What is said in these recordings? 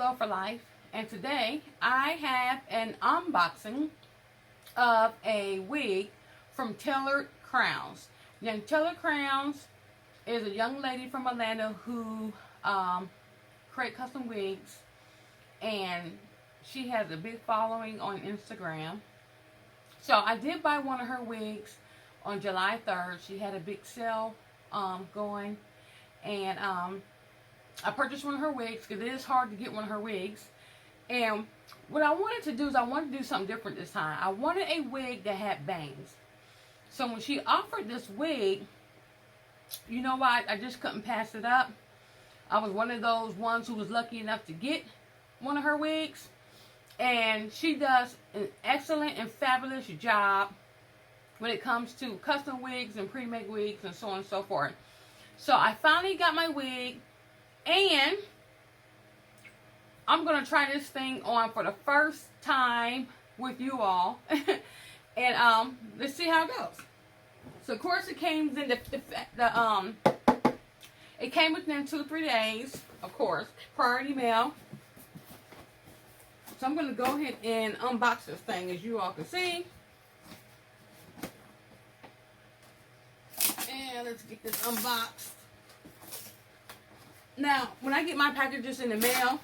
Glow for Life, and today I have an unboxing of a wig from Tailored Crowns. Now, Tailored Crowns is a young lady from Atlanta who create custom wigs, and she has a big following on Instagram. So I did buy one of her wigs on July 3rd. She had a big sale going, and I purchased one of her wigs because it is hard to get one of her wigs. And what I wanted to do is I wanted to do something different this time. I wanted a wig that had bangs. So when she offered this wig, you know what? I just couldn't pass it up. I was one of those ones who was lucky enough to get one of her wigs. And she does an excellent and fabulous job when it comes to custom wigs and pre-made wigs and so on and so forth. So I finally got my wig, and I'm going to try this thing on for the first time with you all. And let's see how it goes. So of course it came in it came within 2 or 3 days, of course, priority mail. So I'm going to go ahead and unbox this thing, as you all can see. And let's get this unboxed. Now, when I get my packages in the mail,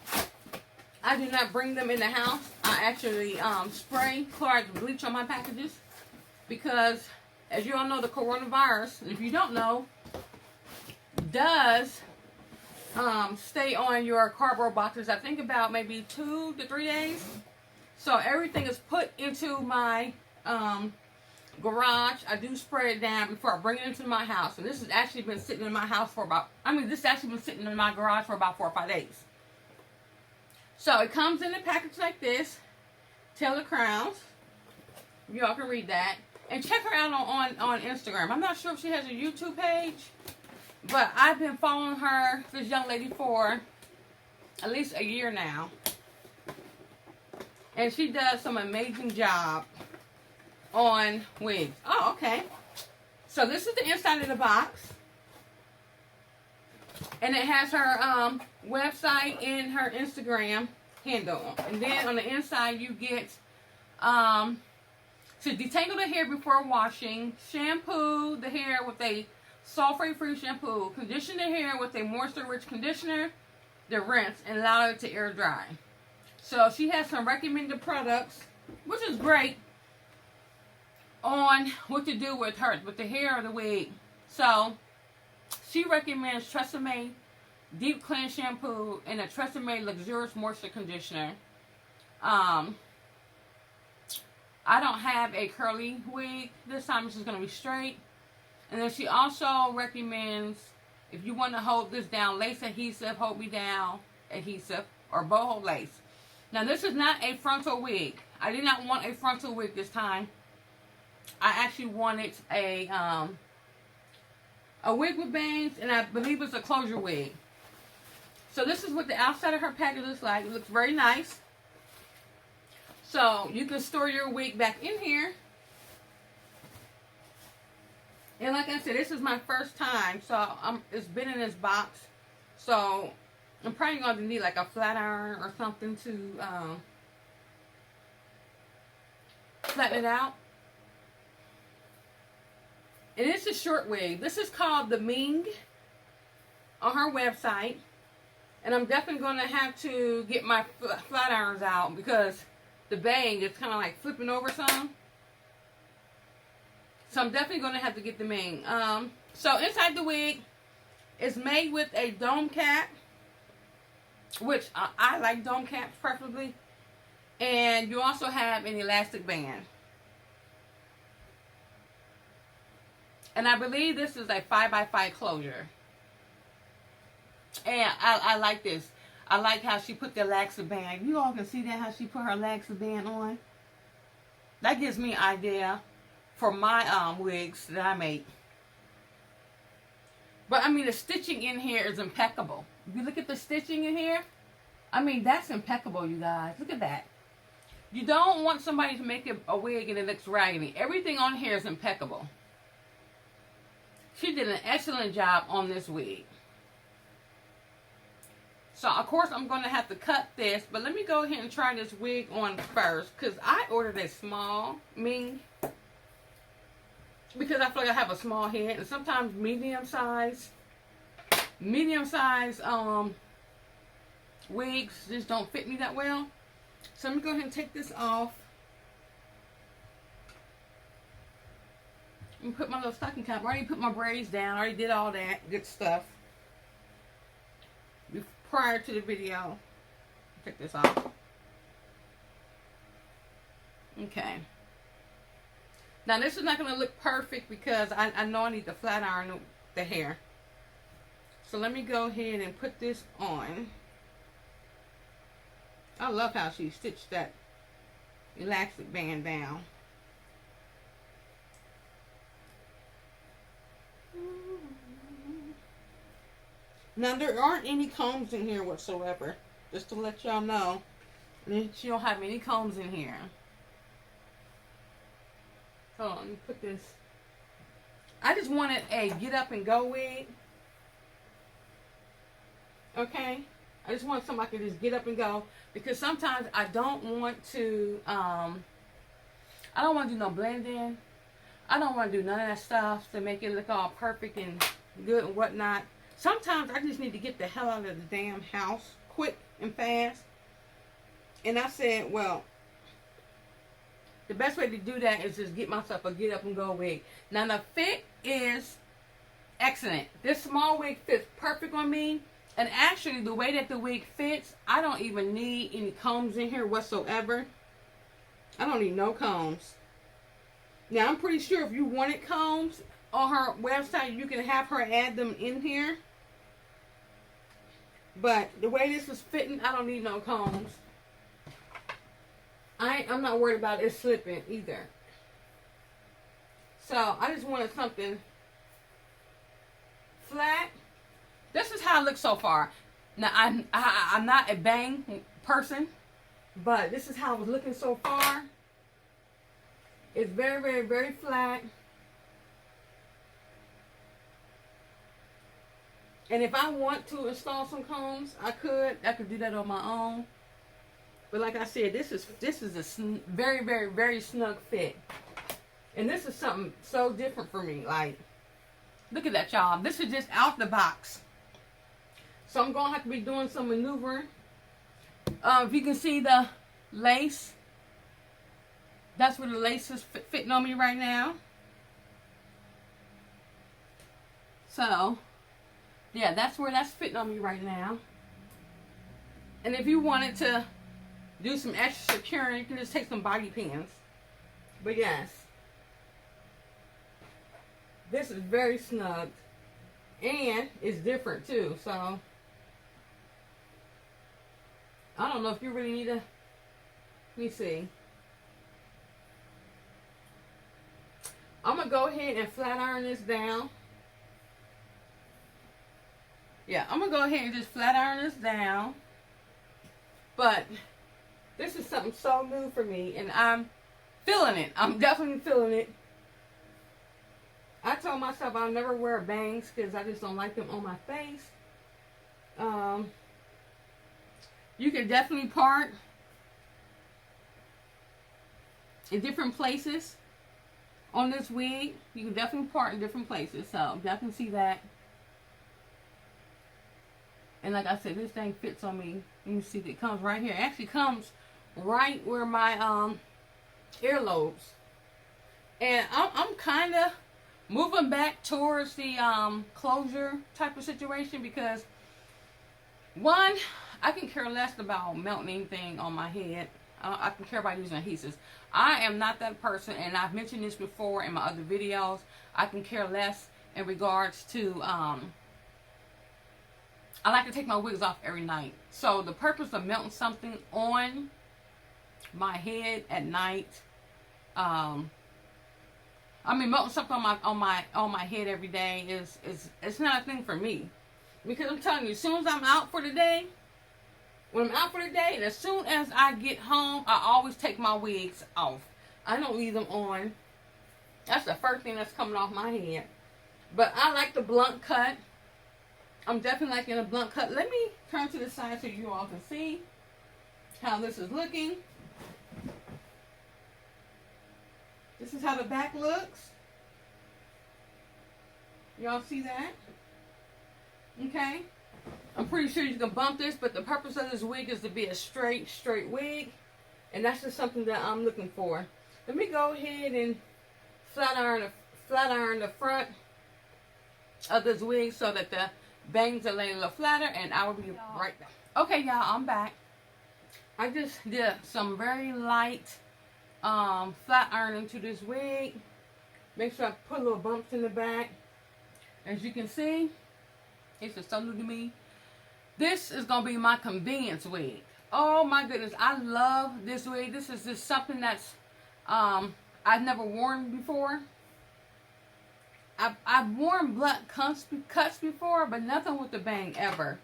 I do not bring them in the house. I actually spray chloride bleach on my packages because, as you all know, the coronavirus, if you don't know, does stay on your cardboard boxes, I think about maybe 2 to 3 days. So everything is put into my garage. I do spray it down before I bring it into my house. And this has actually been sitting in my house for about, this has actually been sitting in my garage for about 4 or 5 days. So it comes in a package like this, Tailored Crowns. Y'all can read that. And check her out on Instagram. I'm not sure if she has a YouTube page, but I've been following her, this young lady, for at least a year now. And she does some amazing job on wigs. Oh, okay. So this is the inside of the box. And it has her website and her Instagram handle. And then on the inside you get to detangle the hair before washing, shampoo the hair with a sulfate-free shampoo, condition the hair with a moisture-rich conditioner, then rinse and allow it to air dry. So she has some recommended products, which is great, on what to do with the hair of the wig. So she recommends Tresemme Deep Cleanse Shampoo and a Tresemme Luxurious Moisture Conditioner. I don't have a curly wig this time. This is going to be straight. And then she also recommends, if you want to hold this down, lace adhesive, hold me down adhesive, or boho lace. Now this is not a frontal wig. I did not want a frontal wig this time. I actually wanted a wig with bangs, and I believe it's a closure wig. So this is what the outside of her package looks like. It looks very nice. So you can store your wig back in here. And like I said, this is my first time, so it's been in this box. So I'm probably going to need like a flat iron or something to flatten it out. And it's a short wig. This is called the Ming on her website. And I'm definitely going to have to get my flat irons out because the bang is kind of like flipping over some. So I'm definitely going to have to get the Ming. So inside the wig is made with a dome cap, which I like dome caps preferably. And you also have an elastic band. And I believe this is a 5x5 closure. And I like this. I like how she put the elastic band. You all can see that, how she put her elastic band on. That gives me an idea for my wigs that I make. But the stitching in here is impeccable. If you look at the stitching in here, that's impeccable, you guys. Look at that. You don't want somebody to make a wig and it looks raggedy. Everything on here is impeccable. She did an excellent job on this wig. So, of course, I'm going to have to cut this. But let me go ahead and try this wig on first. Because I ordered a small Ming. Because I feel like I have a small head. And sometimes medium size wigs just don't fit me that well. So, let me go ahead and take this off. And put my little stocking cap. I already put my braids down. I already did all that good stuff prior to the video. Take this off. Okay. Now this is not going to look perfect because I know I need to flat iron the hair. So let me go ahead and put this on. I love how she stitched that elastic band down. Now, there aren't any combs in here whatsoever. Just to let y'all know. She don't have any combs in here. Hold on, let me put this. I just wanted a get up and go wig. Okay? I just want something I can just get up and go. Because sometimes I don't want to, I don't want to do no blending. I don't want to do none of that stuff to make it look all perfect and good and whatnot. Sometimes I just need to get the hell out of the damn house quick and fast. And I said, well, the best way to do that is just get myself a get up and go wig. Now the fit is excellent. This small wig fits perfect on me. And actually the way that the wig fits, I don't even need any combs in here whatsoever. I don't need no combs. Now I'm pretty sure if you wanted combs on her website, you can have her add them in here. But the way this is fitting, I don't need no combs. I'm not worried about it slipping either. So I just wanted something flat. This is how it looks so far. Now I'm not a bang person, but this is how it was looking so far. It's very, very, very flat. And if I want to install some combs, I could do that on my own. But like I said, this is a very, very, very snug fit. And this is something so different for me. Like, look at that, y'all. This is just out the box. So I'm going to have to be doing some maneuvering. If you can see the lace, that's where the lace is fitting on me right now. So, yeah, that's where that's fitting on me right now. And if you wanted to do some extra securing, you can just take some bobby pins. But yes, this is very snug. And it's different too. So, I don't know if you really need to, let me see. I'm going to go ahead and flat iron this down. Yeah, I'm going to go ahead and just flat iron this down. But this is something so new for me. And I'm feeling it. I'm definitely feeling it. I told myself I'll never wear bangs because I just don't like them on my face. You can definitely part in different places on this wig. You can definitely part in different places. So y'all can see that. And like I said, this thing fits on me. You can see that it comes right here. It actually comes right where my earlobes. And I'm kind of moving back towards the closure type of situation because, one, I can care less about melting anything on my head. I can care about using adhesives. I am not that person, and I've mentioned this before in my other videos. I can care less in regards to, I like to take my wigs off every night. So the purpose of melting something on my head at night, melting something on my head every day is it's not a thing for me. Because I'm telling you, as soon as I'm out for the day, when I'm out for the day, and as soon as I get home, I always take my wigs off. I don't leave them on. That's the first thing that's coming off my head. But I like the blunt cut. I'm definitely liking a blunt cut. Let me turn to the side so you all can see how this is looking. This is how the back looks. Y'all see that? Okay. I'm pretty sure you can bump this, but the purpose of this wig is to be a straight wig. And that's just something that I'm looking for. Let me go ahead and flat iron the front of this wig so that the bangs are laying a little flatter, and I will be right back. Okay, y'all, I'm back. I just did some very light flat ironing to this wig. Make sure I put little bumps in the back. As you can see, it's just so new to me. This is going to be my convenience wig. Oh my goodness, I love this wig. This is just something that's I've never worn before. I've worn blunt cuts before, but nothing with the bang ever.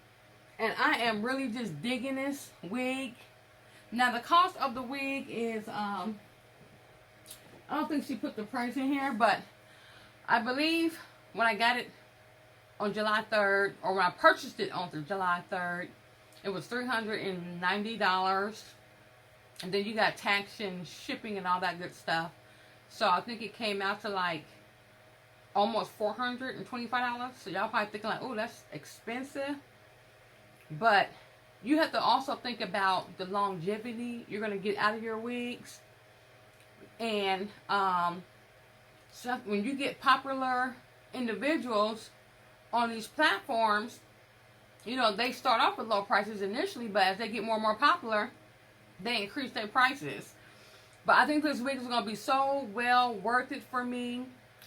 And I am really just digging this wig. Now the cost of the wig is I don't think she put the price in here, but I believe when I got it on July 3rd, or when I purchased it on July 3rd, it was $390. And then you got tax and shipping and all that good stuff. So I think it came out to like almost $425. So y'all probably thinking like, oh, that's expensive. But you have to also think about the longevity you're going to get out of your wigs. And so when you get popular individuals on these platforms, you know, they start off with low prices initially, but as they get more and more popular, they increase their prices. But I think this wig is going to be so well worth it for me.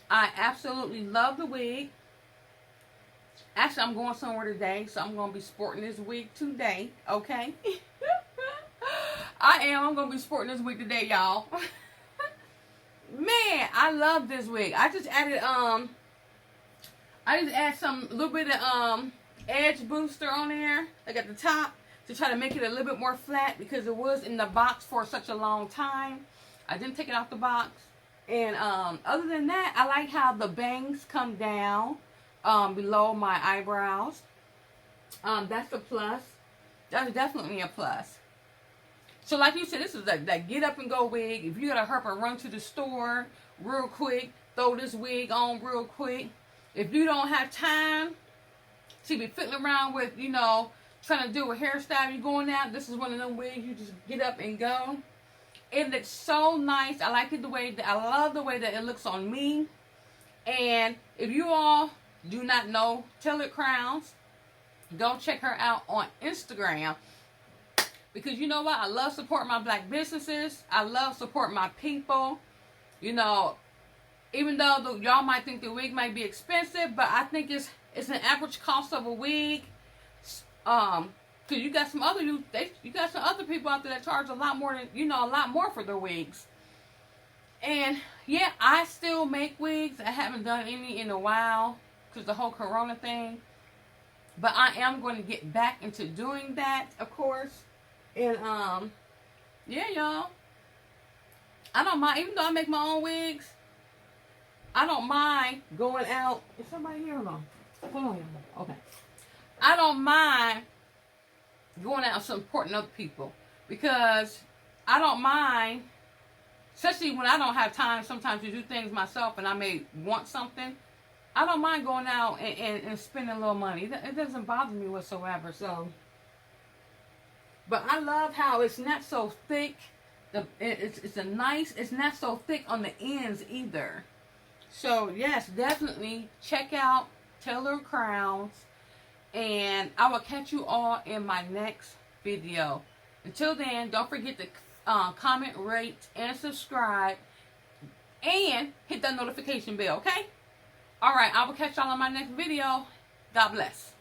I absolutely love the wig. Actually, I'm going somewhere today, so I'm going to be sporting this wig today, okay? I'm going to be sporting this wig today, y'all. Man, I love this wig. I just added some little bit of edge booster on there, like at the top, to try to make it a little bit more flat because it was in the box for such a long time. I didn't take it off the box. And other than that, I like how the bangs come down below my eyebrows. That's a plus. That's definitely a plus. So like you said, this is that get up and go wig. If you gotta hurry and run to the store real quick, throw this wig on real quick. If you don't have time to be fiddling around with, you know, trying to do a hairstyle you're going out, this is one of them wigs you just get up and go. It looks so nice. I like it I love the way that it looks on me. And if you all do not know Tailored Crowns, go check her out on Instagram. Because you know what? I love supporting my black businesses. I love supporting my people. You know, even though y'all might think the wig might be expensive, but I think it's an average cost of a wig. Cause you got some other people out there that charge a lot more than, you know, a lot more for their wigs. And yeah, I still make wigs. I haven't done any in a while because the whole Corona thing. But I am going to get back into doing that, of course. And yeah, y'all. I don't mind, even though I make my own wigs, I don't mind going out. Is somebody here? Hold on. Hold on. Okay. I don't mind going out and supporting other people because I don't mind, especially when I don't have time sometimes to do things myself and I may want something. I don't mind going out and spending a little money. It doesn't bother me whatsoever. So, but I love how it's not so thick. It's not so thick on the ends either. So yes, definitely check out Tailored Crowns. And I will catch you all in my next video. Until then, don't forget to comment, rate, and subscribe. And hit that notification bell, okay? Alright, I will catch y'all on my next video. God bless.